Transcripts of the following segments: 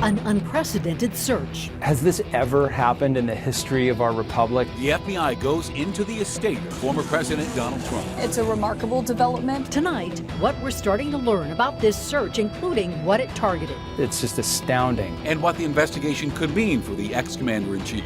an unprecedented search. Has this ever happened in the history of our republic? The FBI goes into the estate of former President Donald Trump. It's a remarkable development. Tonight, what we're starting to learn about this search, including what it targeted. It's just astounding. And what the investigation could mean for the ex-commander-in-chief.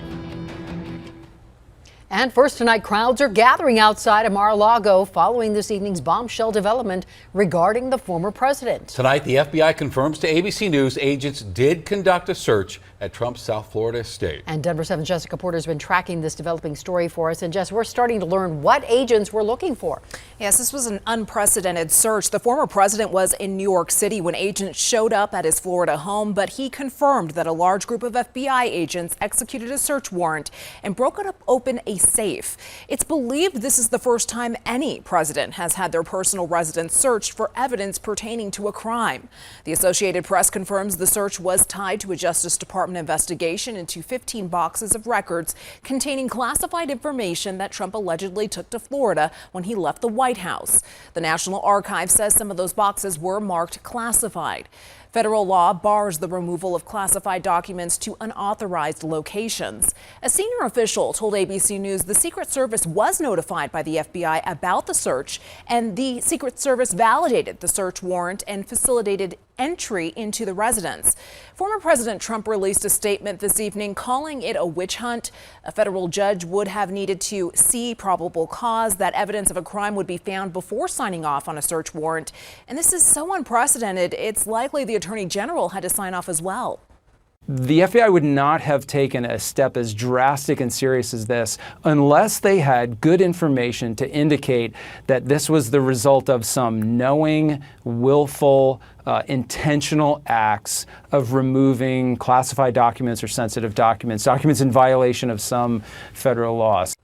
And first tonight, crowds are gathering outside of Mar-a-Lago following this evening's bombshell development regarding the former president. Tonight, the FBI confirms to ABC News agents did conduct a search at Trump's South Florida estate. And Denver 7 Jessica Porter has been tracking this developing story for us. And Jess, we're starting to learn what agents were looking for. Yes, this was an unprecedented search. The former president was in New York City when agents showed up at his Florida home, but he confirmed that a large group of FBI agents executed a search warrant and broke open a safe. It's believed this is the first time any president has had their personal residence searched for evidence pertaining to a crime. The Associated Press confirms the search was tied to a Justice Department investigation into 15 boxes of records containing classified information that Trump allegedly took to Florida when he left the White House. The National Archives says some of those boxes were marked classified. Federal law bars the removal of classified documents to unauthorized locations. A senior official told ABC News the Secret Service was notified by the FBI about the search, and the Secret Service validated the search warrant and facilitated entry into the residence. Former President Trump released a statement this evening calling it a witch hunt. A federal judge would have needed to see probable cause that evidence of a crime would be found before signing off on a search warrant. And this is so unprecedented, it's likely the Attorney General had to sign off as well. The FBI would not have taken a step as drastic and serious as this unless they had good information to indicate that this was the result of some knowing, willful, intentional acts of removing classified documents or sensitive documents in violation of some federal laws.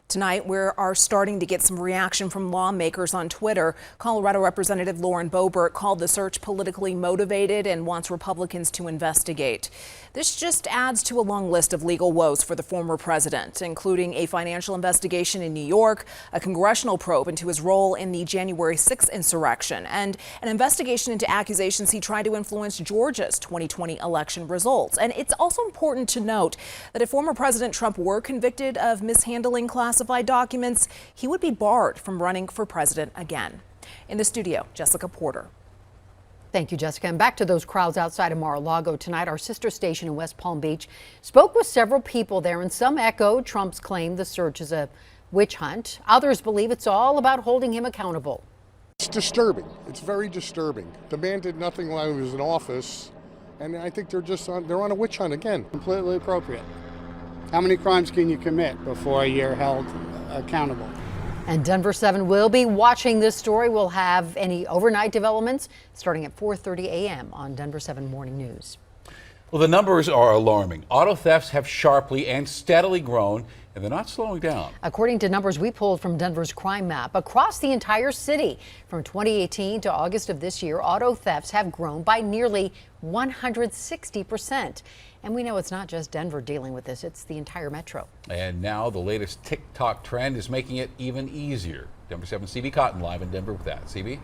Tonight, we are starting to get some reaction from lawmakers on Twitter. Colorado Representative Lauren Boebert called the search politically motivated and wants Republicans to investigate. This just adds to a long list of legal woes for the former president, including a financial investigation in New York, a congressional probe into his role in the January 6th insurrection, and an investigation into accusations he tried to influence Georgia's 2020 election results. And it's also important to note that if former President Trump were convicted of mishandling classified documents, he would be barred from running for president again. In the studio, Jessica Porter. Thank you, Jessica. And back to those crowds outside of Mar-a-Lago tonight. Our sister station in West Palm Beach spoke with several people there, and some echoed Trump's claim the search is a witch hunt. Others believe it's all about holding him accountable. It's disturbing. It's very disturbing. The man did nothing while he was in office, and I think they're on a witch hunt again. Completely appropriate. How many crimes can you commit before you're held accountable? And Denver 7 will be watching this story. We'll have any overnight developments starting at 4:30 a.m. on Denver 7 Morning News. Well, the numbers are alarming. Auto thefts have sharply and steadily grown, and they're not slowing down. According to numbers we pulled from Denver's crime map, across the entire city from 2018 to August of this year, auto thefts have grown by nearly 160%. And we know it's not just Denver dealing with this, it's the entire metro. And now the latest TikTok trend is making it even easier. Denver 7 CB Cotton live in Denver with that. CB?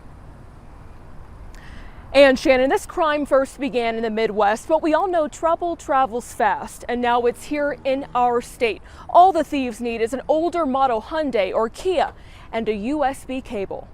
And Shannon, this crime first began in the Midwest, but we all know trouble travels fast, and now it's here in our state. All the thieves need is an older model Hyundai or Kia and a USB cable.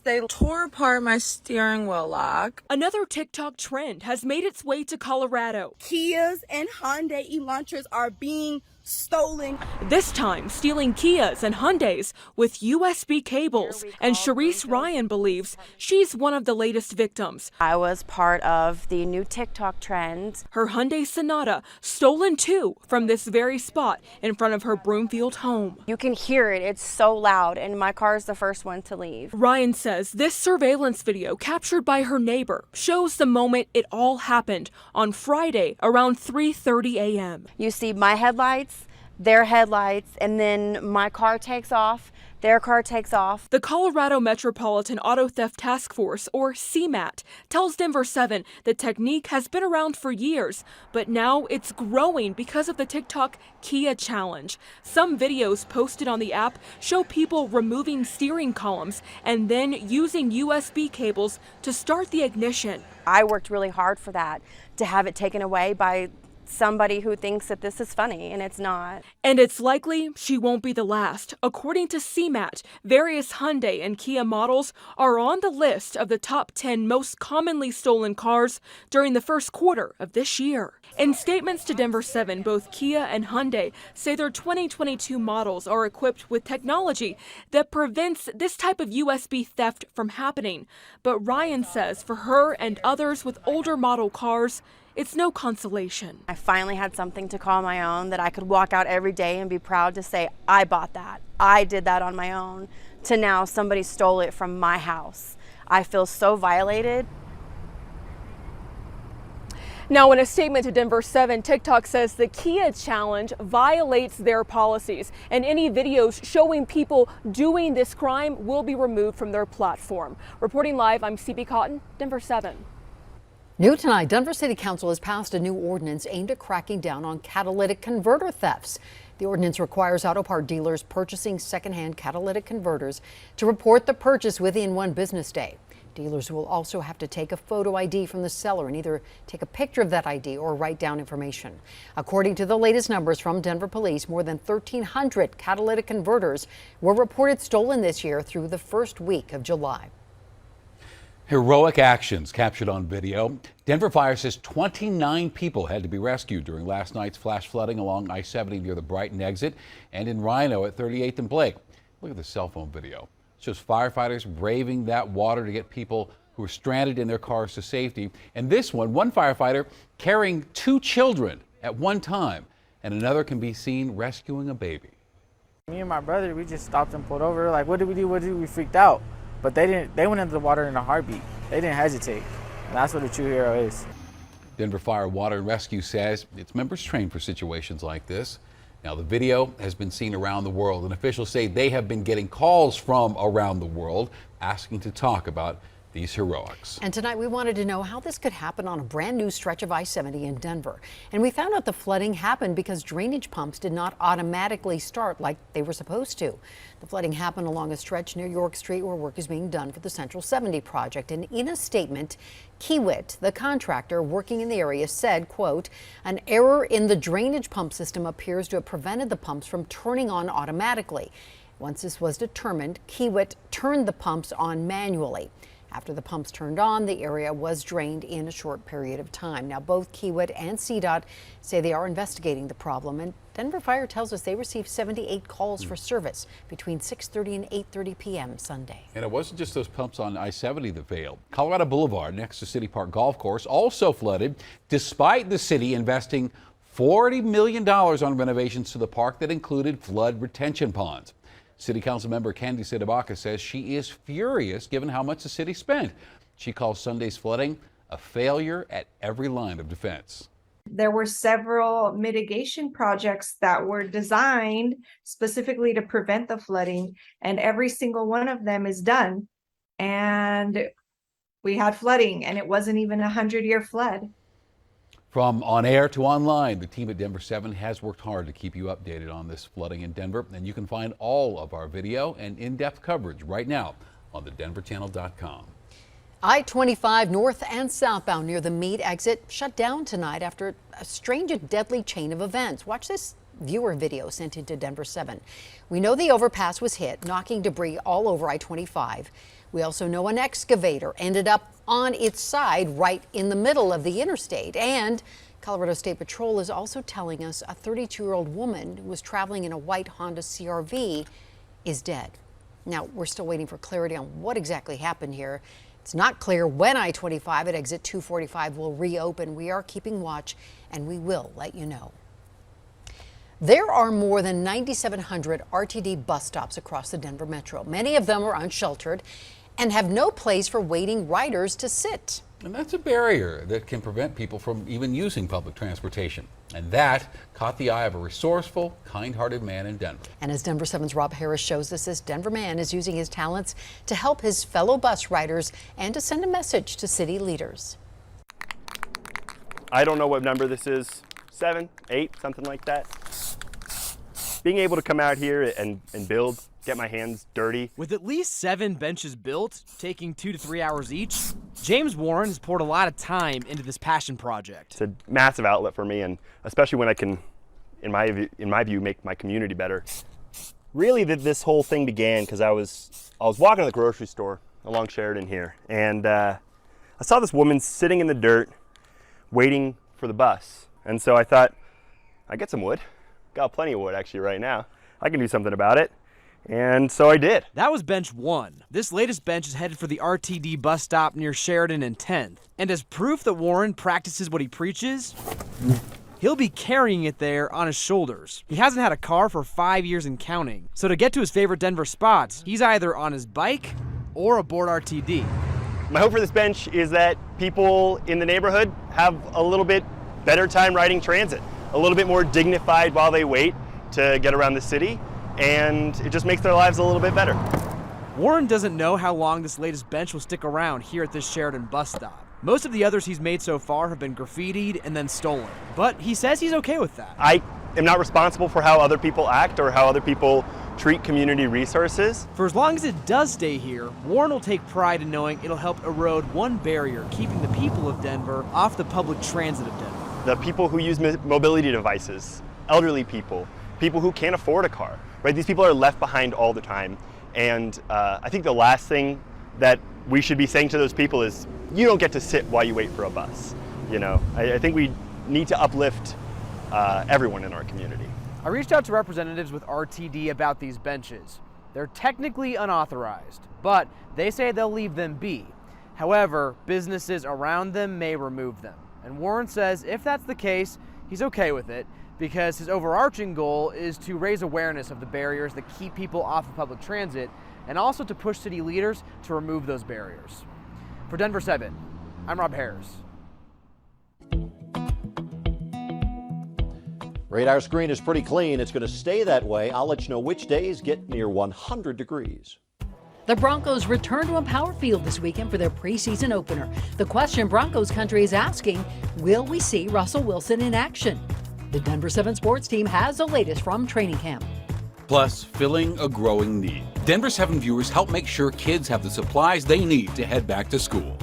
They tore apart my steering wheel lock. Another TikTok trend has made its way to Colorado. Kias and Hyundai Elantras are being stolen. This time, stealing Kias and Hyundais with USB cables. And Sharice Ryan believes she's one of the latest victims. I was part of the new TikTok trend. Her Hyundai Sonata stolen too from this very spot in front of her Broomfield home. You can hear it. It's so loud, and my car is the first one to leave. Ryan says this surveillance video captured by her neighbor shows the moment it all happened on Friday around 3:30 a.m. You see my headlights, their headlights, and then my car takes off. Their car takes off. The Colorado Metropolitan Auto Theft Task Force, or CMAT, tells Denver 7 the technique has been around for years, but now it's growing because of the TikTok Kia Challenge. Some videos posted on the app show people removing steering columns and then using USB cables to start the ignition. I worked really hard for that, to have it taken away by somebody who thinks that this is funny, and it's not. And it's likely she won't be the last. According to CMAT, various Hyundai and Kia models are on the list of the top 10 most commonly stolen cars during the first quarter of this year. In statements to Denver 7, both Kia and Hyundai say their 2022 models are equipped with technology that prevents this type of USB theft from happening. But Ryan says for her and others with older model cars, it's no consolation. I finally had something to call my own, that I could walk out every day and be proud to say, I bought that. I did that on my own. To now somebody stole it from my house. I feel so violated. Now, in a statement to Denver 7, TikTok says the Kia Challenge violates their policies, and any videos showing people doing this crime will be removed from their platform. Reporting live, I'm CB Cotton, Denver 7. New tonight, Denver City Council has passed a new ordinance aimed at cracking down on catalytic converter thefts. The ordinance requires auto part dealers purchasing secondhand catalytic converters to report the purchase within 1 business day. Dealers will also have to take a photo ID from the seller and either take a picture of that ID or write down information. According to the latest numbers from Denver Police, more than 1,300 catalytic converters were reported stolen this year through the first week of July. Heroic actions captured on video. Denver Fire says 29 people had to be rescued during last night's flash flooding along I-70 near the Brighton exit and in Rhino at 38th and Blake. Look at the cell phone video. It shows firefighters braving that water to get people who were stranded in their cars to safety. And this one firefighter carrying 2 children at one time, and another can be seen rescuing a baby. Me and my brother, we just stopped and pulled over. Like, what did we do? We freaked out. But they didn't. They went into the water in a heartbeat. They didn't hesitate. And that's what a true hero is. Denver Fire Water and Rescue says its members train for situations like this. Now, the video has been seen around the world, and officials say they have been getting calls from around the world asking to talk about these heroics. And tonight we wanted to know how this could happen on a brand new stretch of I-70 in Denver. And we found out the flooding happened because drainage pumps did not automatically start like they were supposed to. The flooding happened along a stretch near York Street where work is being done for the Central 70 project. And in a statement, Kiewit, the contractor working in the area, said, quote, an error in the drainage pump system appears to have prevented the pumps from turning on automatically. Once this was determined, Kiewit turned the pumps on manually. After the pumps turned on, the area was drained in a short period of time. Now, both Kiewit and CDOT say they are investigating the problem, and Denver Fire tells us they received 78 calls for service between 6:30 and 8:30 p.m. Sunday. And it wasn't just those pumps on I-70 that failed. Colorado Boulevard next to City Park Golf Course also flooded, despite the city investing $40 million on renovations to the park that included flood retention ponds. City Council member Candy Sidabaka says she is furious given how much the city spent. She calls Sunday's flooding a failure at every line of defense. There were several mitigation projects that were designed specifically to prevent the flooding, and every single one of them is done. And we had flooding, and it wasn't even 100-year flood. From on air to online, the team at Denver 7 has worked hard to keep you updated on this flooding in Denver, and you can find all of our video and in-depth coverage right now on thedenverchannel.com. I-25 north and southbound near the Meade exit shut down tonight after a strange and deadly chain of events. Watch this viewer video sent into Denver 7. We know the overpass was hit, knocking debris all over I-25. We also know an excavator ended up on its side right in the middle of the interstate. And Colorado State Patrol is also telling us a 32-year-old woman who was traveling in a white Honda CR-V is dead. Now, we're still waiting for clarity on what exactly happened here. It's not clear when I-25 at exit 245 will reopen. We are keeping watch, and we will let you know. There are more than 9,700 RTD bus stops across the Denver metro. Many of them are unsheltered and have no place for waiting riders to sit. And that's a barrier that can prevent people from even using public transportation. And that caught the eye of a resourceful, kind-hearted man in Denver. And as Denver 7's Rob Harris shows us, this Denver man is using his talents to help his fellow bus riders and to send a message to city leaders. I don't know what number this is, 7, 8, something like that. Being able to come out here and build, get my hands dirty. With at least 7 benches built, taking 2 to 3 hours each, James Warren has poured a lot of time into this passion project. It's a massive outlet for me, and especially when I can, in my view, make my community better. Really, this whole thing began because I was walking to the grocery store along Sheridan here, and I saw this woman sitting in the dirt, waiting for the bus. And so I thought, I get some wood. Got plenty of wood actually right now. I can do something about it. And so I did. That was bench 1. This latest bench is headed for the RTD bus stop near Sheridan and 10th. And as proof that Warren practices what he preaches, he'll be carrying it there on his shoulders. He hasn't had a car for 5 years and counting. So to get to his favorite Denver spots, he's either on his bike or aboard RTD. My hope for this bench is that people in the neighborhood have a little bit better time riding transit, a little bit more dignified while they wait to get around the city, and it just makes their lives a little bit better. Warren doesn't know how long this latest bench will stick around here at this Sheridan bus stop. Most of the others he's made so far have been graffitied and then stolen, but he says he's okay with that. I am not responsible for how other people act or how other people treat community resources. For as long as it does stay here, Warren will take pride in knowing it'll help erode one barrier keeping the people of Denver off the public transit of Denver. The people who use mobility devices, elderly people, people who can't afford a car, right? These people are left behind all the time. And I think the last thing that we should be saying to those people is, you don't get to sit while you wait for a bus. You know, I think we need to uplift everyone in our community. I reached out to representatives with RTD about these benches. They're technically unauthorized, but they say they'll leave them be. However, businesses around them may remove them. And Warren says if that's the case, he's okay with it, because his overarching goal is to raise awareness of the barriers that keep people off of public transit, and also to push city leaders to remove those barriers. For Denver 7, I'm Rob Harris. Radar screen is pretty clean. It's going to stay that way. I'll let you know which days get near 100 degrees. The Broncos return to Empower Field this weekend for their preseason opener. The question Broncos country is asking, will we see Russell Wilson in action? The Denver 7 sports team has the latest from training camp. Plus, filling a growing need. Denver 7 viewers help make sure kids have the supplies they need to head back to school.